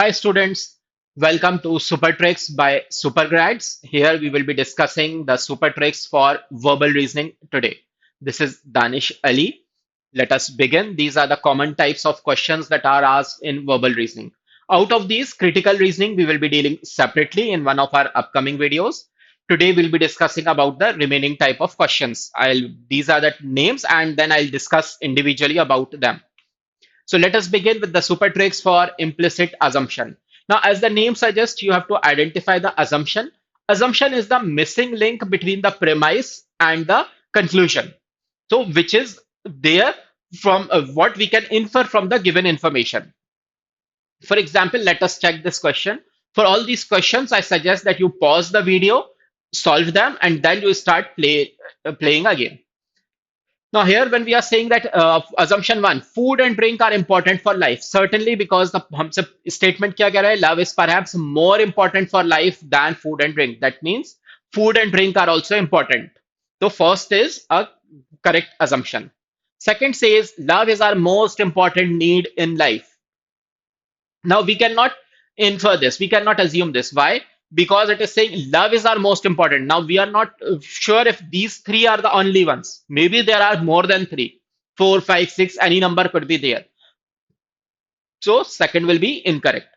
Hi students, welcome to Super Tricks by Supergrads. Here we will be discussing the super tricks for verbal reasoning today. This is Danish Ali. Let us begin. These are the common types of questions that are asked in verbal reasoning. Out of these, critical reasoning we will be dealing separately in one of our upcoming videos. Today we'll be discussing about the remaining type of questions. These are the names and then I'll discuss individually about them. So let us begin with the super tricks for implicit assumption. Now, as the name suggests, you have to identify the assumption. Assumption is the missing link between the premise and the conclusion. So, which is there from what we can infer from the given information. For example, let us check this question. For all these questions, I suggest that you pause the video, solve them, and then you start playing again. Now, here when we are saying that assumption one, food and drink are important for life, certainly because the हमसे statement क्या कह रहा है? Love is perhaps more important for life than food and drink. That means food and drink are also important. So first is a correct assumption. Second says love is our most important need in life. Now we cannot infer this. We cannot assume this. Why? Because it is saying love is our most important. Now we are not sure if these three are the only ones. Maybe there are more than three, four, five, six. Any number could be there. So second will be incorrect.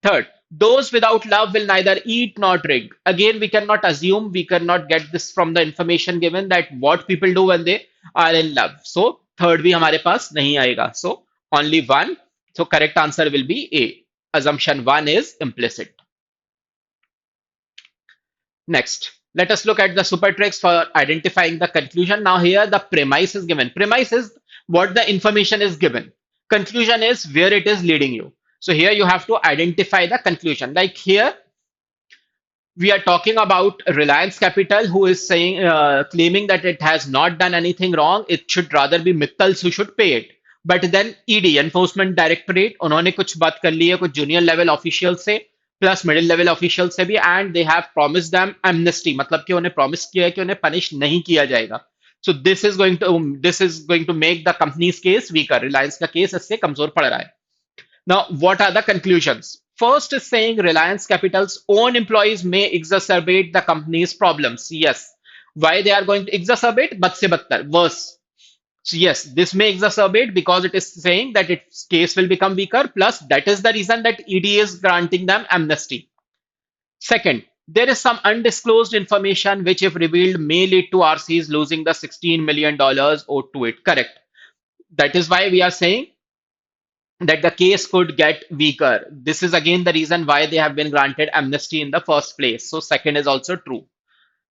Third, those without love will neither eat nor drink. Again, we cannot assume. We cannot get this from the information given that what people do when they are in love. So third भी हमारे पास नहीं आएगा. So only one. So correct answer will be A. Assumption one is implicit. Next, let us look at the super tricks for identifying the conclusion. Now here the premise is given. Premise is what the information is given. Conclusion is where it is leading you. So here you have to identify the conclusion. Like here we are talking about Reliance Capital, who is saying, claiming that it has not done anything wrong. It should rather be Mittals who should pay it. But then ED, Enforcement Directorate, उन्होंने कुछ बात कर ली है कुछ junior level officials से plus middle level official से भी and they have promise them amnesty मतलब कि उन्हें प्रॉमिस किया है कि उन्हें पनिश नहीं किया जाएगा so this is going to make the company's case weaker Reliance का केस इससे कमजोर पड़ रहा है now, what are the conclusions? First is saying Reliance Capital's own employees may exacerbate the company's problems. Yes. Why they are going to exacerbate? Bad se badtar, worse. So yes, this may exacerbate because it is saying that its case will become weaker. Plus, that is the reason that ED is granting them amnesty. Second, there is some undisclosed information which, if revealed, may lead to RCs losing the $16 million owed to it. Correct. That is why we are saying that the case could get weaker. This is again the reason why they have been granted amnesty in the first place. So, second is also true.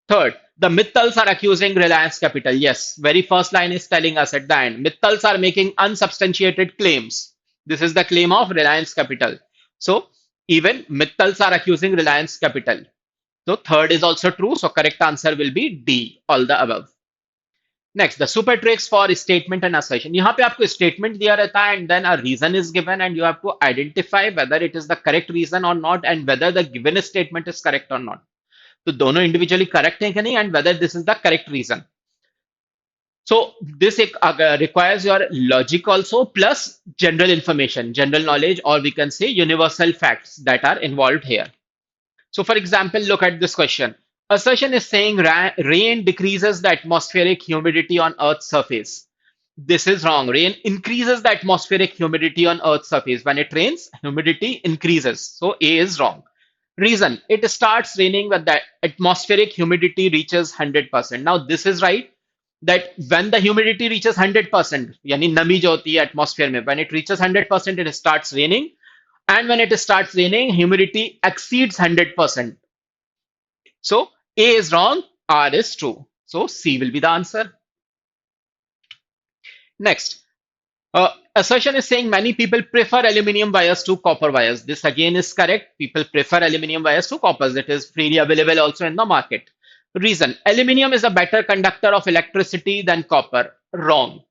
Third, the Mittals are accusing Reliance Capital. Yes, very first line is telling us at the end. Mittals are making unsubstantiated claims. This is the claim of Reliance Capital. So, even Mittals are accusing Reliance Capital. So, third is also true. So, correct answer will be D, all the above. Next, the super tricks for statement and assertion. यहाँ पे आपको statement दिया रहता है and then a reason is given and you have to identify whether it is the correct reason or not and whether the given statement is correct or not. तो दोनों individually correct हैं कि नहीं and whether this is the correct reason. So this requires your logic also plus general information, general knowledge, or we can say universal facts that are involved here. So, for example, look at this question. Assertion is saying rain decreases the atmospheric humidity on Earth's surface. This is wrong. Rain increases the atmospheric humidity on Earth's surface. When it rains, humidity increases. So, A is wrong. Reason, it starts raining when the atmospheric humidity reaches 100%. Now, this is right that when the humidity reaches 100%, यानी नमी जो होती है atmosphere में, when it reaches 100%, it starts raining. And when it starts raining, humidity exceeds 100%. So A is wrong, R is true. So C will be the answer. Next, assertion is saying many people prefer aluminium wires to copper wires. This again is correct. People prefer aluminium wires to coppers. It is freely available also in the market. Reason, aluminium is a better conductor of electricity than copper. Wrong.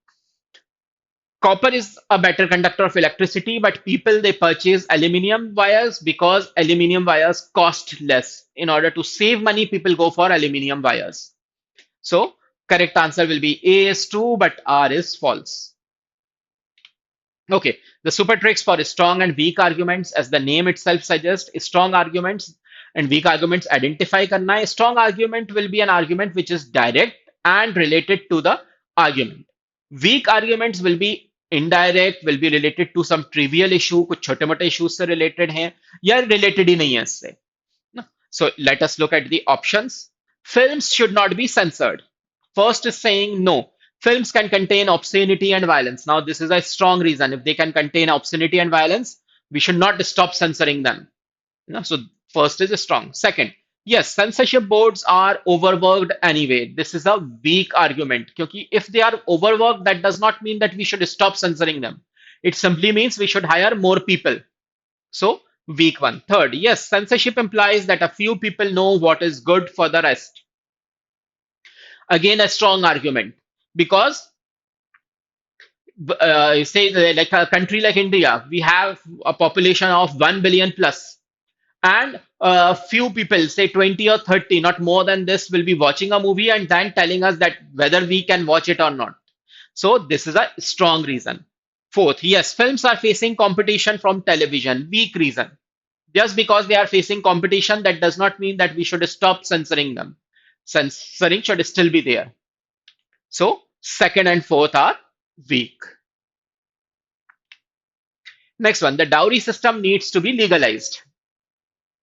Copper is a better conductor of electricity, but people they purchase aluminium wires because aluminium wires cost less. In order to save money, people go for aluminium wires. So correct answer will be A is true, but R is false. Okay, the super tricks for strong and weak arguments, as the name itself suggests, strong arguments and weak arguments identify करना है. Strong argument will be an argument which is direct and related to the argument. Weak arguments will be indirect, will be related to some trivial issue, कुछ छोटे मोटे issues से related हैं या related ही नहीं है इससे. So let us look at the options. Films should not be censored. First is saying no. Films can contain obscenity and violence. Now, this is a strong reason. If they can contain obscenity and violence, we should not stop censoring them. So, first is strong. Second, yes, censorship boards are overworked anyway. This is a weak argument. Because if they are overworked, that does not mean that we should stop censoring them. It simply means we should hire more people. So, weak one. Third, yes, censorship implies that a few people know what is good for the rest. Again, a strong argument because say like a country like India, we have a population of 1 billion plus, and a few people, say 20 or 30, not more than this, will be watching a movie and then telling us that whether we can watch it or not. So this is a strong reason. Fourth, yes, films are facing competition from television. Weak reason. Just because they are facing competition, that does not mean that we should stop censoring them. Censoring should still be there. So second and fourth are weak. Next one, the dowry system needs to be legalized.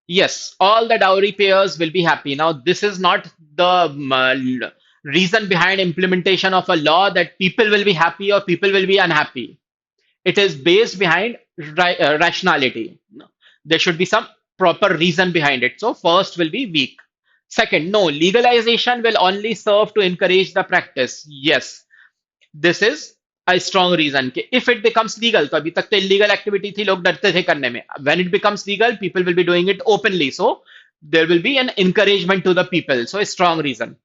Yes, all the dowry payers will be happy. Now, this is not the reason behind implementation of a law that people will be happy or people will be unhappy. It is based behind rationality. No. There should be some proper reason behind it. So, first will be weak. Second, no, legalization will only serve to encourage the practice. Yes, this is a strong reason कि if it becomes legal, तो अभी तक तो illegal activity थी, लोग डरते थे करने में. When it becomes legal, people will be doing it openly. So there will be an encouragement to the people. So a strong reason.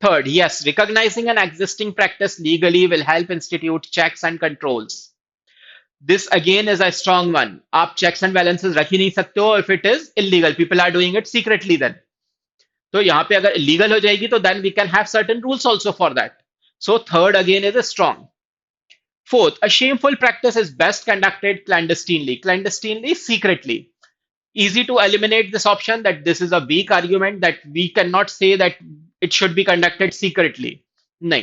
Third, yes, recognizing an existing practice legally will help institute checks and controls. This again is a strong one. आप checks and balances रख ही नहीं सकते हो if it is illegal. People are doing it secretly then. तो यहाँ पे अगर illegal हो जाएगी तो then we can have certain rules also for that. So third again is a strong. Fourth, a shameful practice is best conducted clandestinely. Clandestinely, secretly. Easy to eliminate this option that this is a weak argument that we cannot say that it should be conducted secretly. No.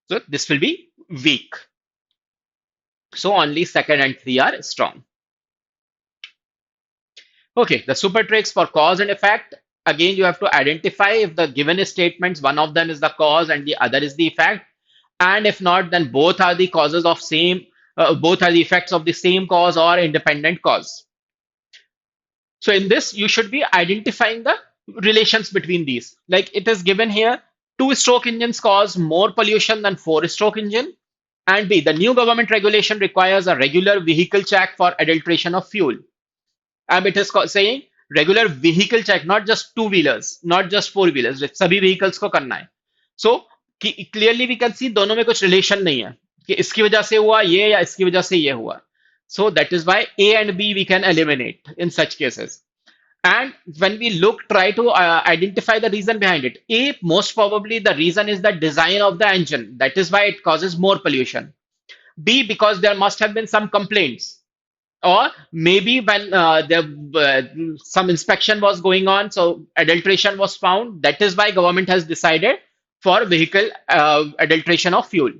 So this will be weak. So only second and three are strong. Okay, the super tricks for cause and effect. Again, you have to identify if the given statements, one of them is the cause and the other is the effect. And if not, then both are the causes of same, both are the effects of the same cause or independent cause. So in this, you should be identifying the relations between these. Like it is given here, two-stroke engines cause more pollution than four-stroke engine. And B, the new government regulation requires a regular vehicle check for adulteration of fuel. And it is saying regular vehicle check, not just two-wheelers, not just four-wheelers, सभी vehicles को करना है. So clearly we can see दोनों में कुछ relation नहीं है कि इसकी वजह से हुआ ये या इसकी वजह से ये हुआ. So that is why A and B we can eliminate in such cases. And when we try to identify the reason behind it. A, most probably the reason is the design of the engine. That is why it causes more pollution. B, because there must have been some complaints. Or maybe when some inspection was going on, so adulteration was found. That is why government has decided for vehicle adulteration of fuel.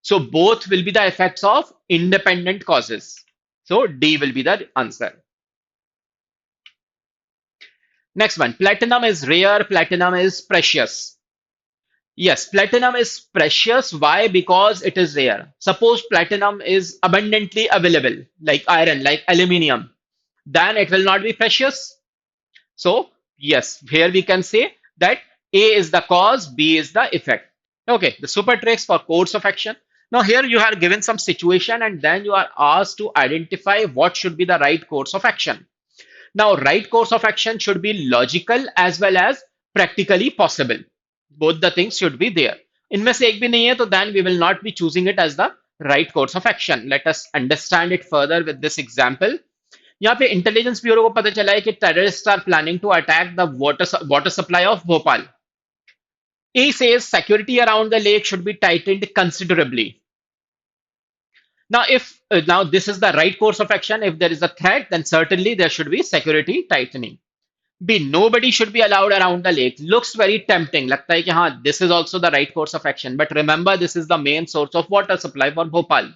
So both will be the effects of independent causes. So D will be the answer. Next one, platinum is rare, platinum is precious. Yes, platinum is precious. Why? Because it is rare. Suppose platinum is abundantly available, like iron, like aluminium, then it will not be precious. So, yes, here we can say that A is the cause, B is the effect. Okay, the super tricks for course of action. Now, here you are given some situation and then you are asked to identify what should be the right course of action. Now, right course of action should be logical as well as practically possible. Both the things should be there. इनमें से एक भी नहीं है तो then we will not be choosing it as the right course of action. Let us understand it further with this example. यहाँ पे intelligence bureau को पता चला है कि terrorist are planning to attack the water supply of Bhopal. A says security around the lake should be tightened considerably. Now, if now this is the right course of action, if there is a threat, then certainly there should be security tightening. B, nobody should be allowed around the lake. Looks very tempting. लगता है कि हाँ, this is also the right course of action. But remember, this is the main source of water supply for Bhopal.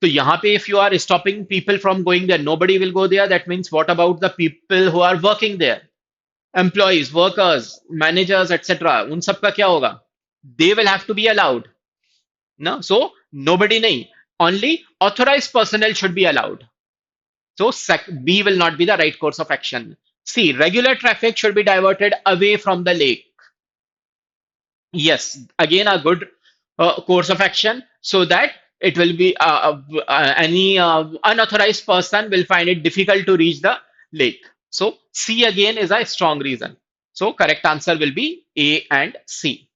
तो यहाँ पे if you are stopping people from going there, nobody will go there. That means what about the people who are working there? Employees, workers, managers, etc. उन सब का क्या होगा? They will have to be allowed. No, so nobody nahi. Only authorized personnel should be allowed. So B will not be the right course of action. C, regular traffic should be diverted away from the lake. Yes, again a good course of action, so that it will be any unauthorized person will find it difficult to reach the lake. So C again is a strong reason. So correct answer will be A and C.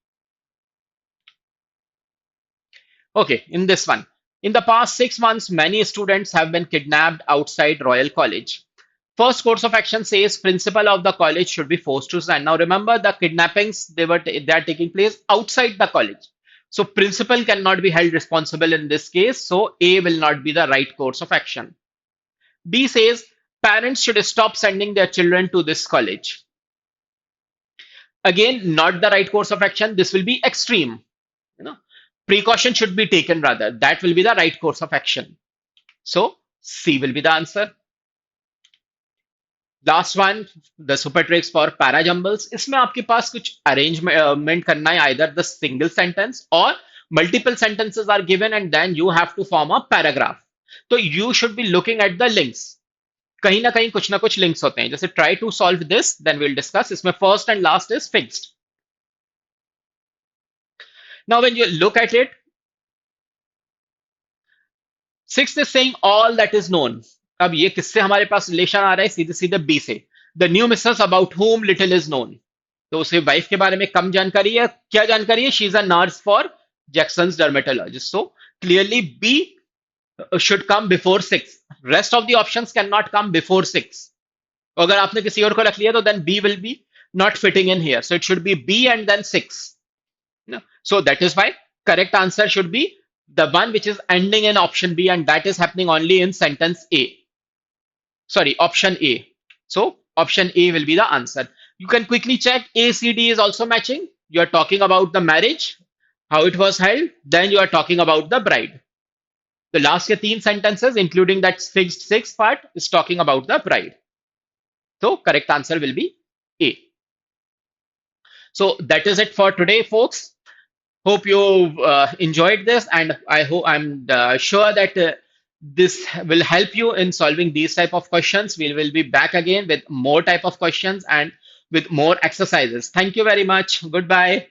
Okay, in this one. In the past 6 months, many students have been kidnapped outside Royal College. First course of action says principal of the college should be forced to stand. Now remember the kidnappings they are taking place outside the college. So principal cannot be held responsible in this case. So A will not be the right course of action. B says parents should stop sending their children to this college. Again, not the right course of action. This will be extreme. You know, precaution should be taken rather. That will be the right course of action. So C will be the answer. Last one the super tricks for parajumbles इसमें आपके पास कुछ arrangement करना है either the single sentence और multiple sentences are given and then you have to form a paragraph तो you should be looking at the links कहीं ना कुछ लिंक्स होते हैं जैसे try to solve this then will discuss इसमें first and last is fixed now when you look at it six is saying all that is known अब ये किससे हमारे पास रिलेशन आ रहा है सीधे सीधे बी से the new Mrs about home little is known तो उसे वाइफ के बारे में कम जानकारी है क्या जानकारी है she is a nurse for Jackson's dermatologist so clearly B should come before six rest of the options can not come before six अगर आपने किसी और को रख लिया तो then B will be not fitting in here so it should be B and then 6 no? So that is why correct answer should be the one which is ending in option B and that is happening only in sentence A sorry option A so option A will be the answer you can quickly check ACD is also matching you are talking about the marriage how it was held then you are talking about the bride the last के तीन sentences including that fixed sixth part is talking about the bride so correct answer will be A so that is it for today folks hope you enjoyed this and I hope I'm sure that this will help you in solving these type of questions we will be back again with more type of questions and with more exercises thank you very much goodbye